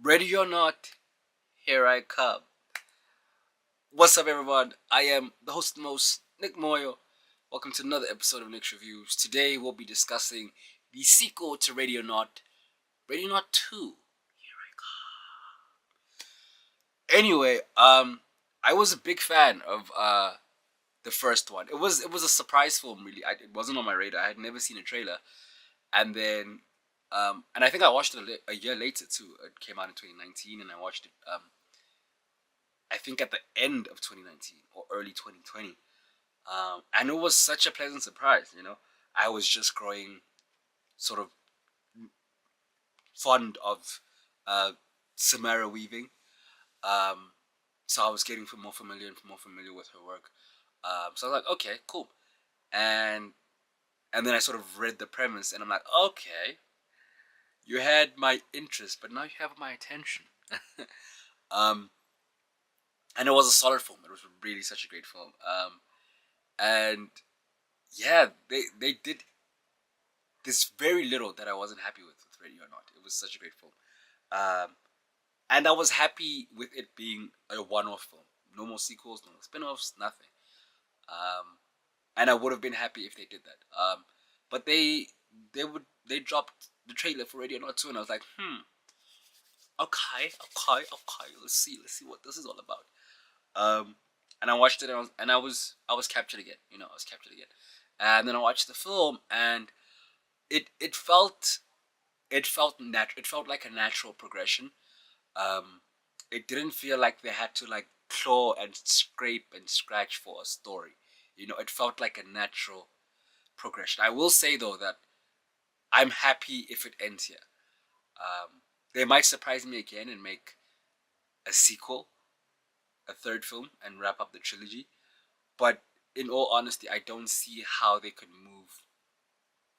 Ready or not, here I come. What's up, everyone? I am the host of the most, Nick Moyo. Welcome to another episode of Nick's Reviews. Today we'll be discussing the sequel to Ready or Not, Ready or Not 2. Here I come. Anyway, I was a big fan of the first one. It was a surprise film, really. It wasn't on my radar. I had never seen a trailer, and then and I think I watched it a year later too. It came out in 2019, and I watched it I think at the end of 2019 or early 2020. And it was such a pleasant surprise, I was just growing sort of fond of Samara Weaving. So I was getting more familiar with her work. So I was like, okay, cool. And then I sort of read the premise, and I'm like, okay, you had my interest, but now you have my attention. um, and it was a solid film. It was really such a great film. And yeah, they did this very little that I wasn't happy with Ready or Not. It was such a great film. And I was happy with it being a one-off film. No more sequels, no more spin-offs, nothing. And I would have been happy if they did that. But they dropped the trailer for Ready or Not 2, and I was like, okay. Let's see what this is all about. And I watched it, and I was captured again. I was captured again. And then I watched the film, and it felt like a natural progression. It didn't feel like they had to like claw and scrape and scratch for a story. It felt like a natural progression. I will say though that I'm happy if it ends here. They might surprise me again and make a sequel, a third film, and wrap up the trilogy. But in all honesty, I don't see how they could move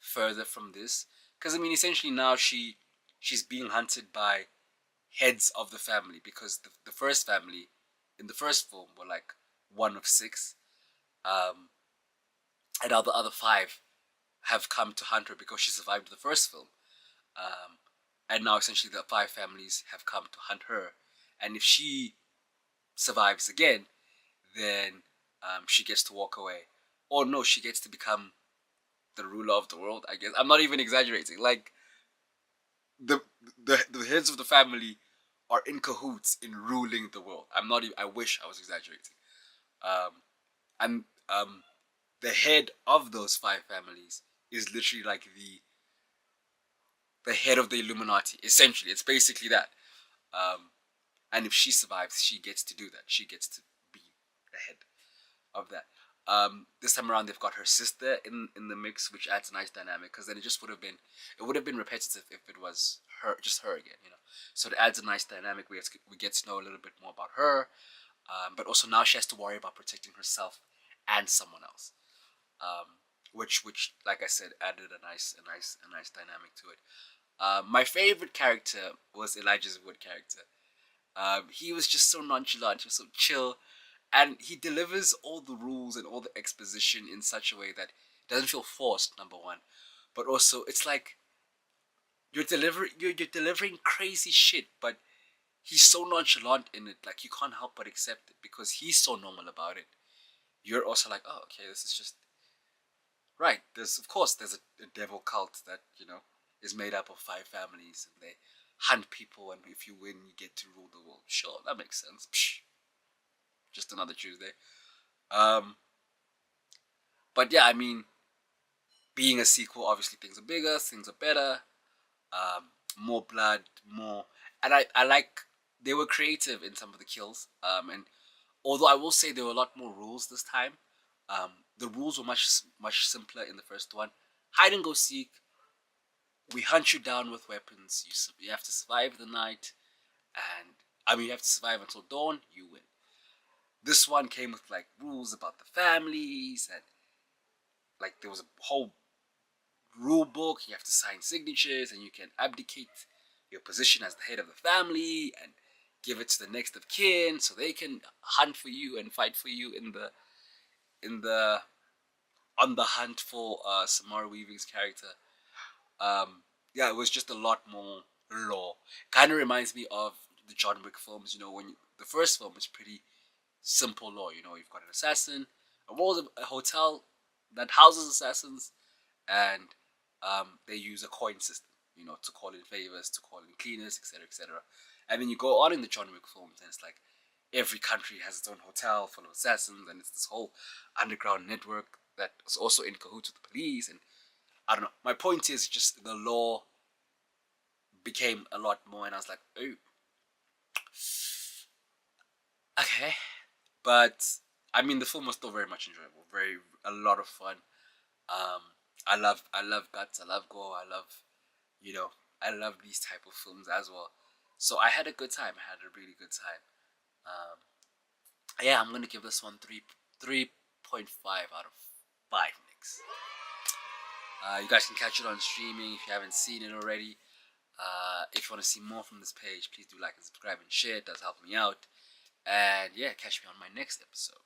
further from this. Because I mean, essentially now she's being hunted by heads of the family, because the first family in the first film were like one of six, and now the other five have come to hunt her because she survived the first film. And now essentially the five families have come to hunt her, and if she survives again, then she gets to walk away, or no, she gets to become the ruler of the world. I guess I'm not even exaggerating. Like the heads of the family are in cahoots in ruling the world. I'm not even, I wish I was exaggerating. And the head of those five families is literally like the head of the Illuminati. Essentially, it's basically that. And if she survives, she gets to do that. She gets to be the head of that. This time around, they've got her sister in the mix, which adds a nice dynamic, because then it would have been repetitive if it was just her again, So it adds a nice dynamic. We get to know a little bit more about her, but also now she has to worry about protecting herself and someone else, which like I said, added a nice dynamic to it. My favorite character was Elijah Wood character. He was just so nonchalant, just so chill, and he delivers all the rules and all the exposition in such a way that it doesn't feel forced. Number one, but also it's like you're delivering crazy shit, but he's so nonchalant in it, like you can't help but accept it because he's so normal about it. You're also like, oh, okay, this is just right. There's a devil cult that is made up of five families, and they hunt people, and if you win, you get to rule the world. Sure, that makes sense. Psh, just another Tuesday. But yeah, I mean, being a sequel, obviously things are bigger, things are better, more blood, more, and I like they were creative in some of the kills. And although I will say there were a lot more rules this time, the rules were much simpler in the first one. Hide and go seek. We hunt you down with weapons. You have to survive the night, and I mean you have to survive until dawn. You win. This one came with like rules about the families, and like there was a whole rule book. You have to sign signatures, and you can abdicate your position as the head of the family and give it to the next of kin, so they can hunt for you and fight for you in the on the hunt for Samara Weaving's character. Yeah, it was just a lot more law. Kind of reminds me of the John Wick films. You know, the first film is pretty simple law. You know, you've got an assassin, a hotel that houses assassins, and they use a coin system. You know, to call in favors, to call in cleaners, etc., etc. And then you go on in the John Wick films, and it's like every country has its own hotel full of assassins, and it's this whole underground network that is also in cahoots with the police. And I don't know. My point is just the law became a lot more, and I was like, oh, okay. But I mean, the film was still very much enjoyable, a lot of fun. I love guts, I love gore, you know, I love these type of films as well. So I had a good time. I had a really good time. Um, yeah, I'm gonna give this one 3.5 out of 5 Nicks. You guys can catch it on streaming if you haven't seen it already. If you want to see more from this page, please do like and subscribe and share. It does help me out. And yeah, catch me on my next episode.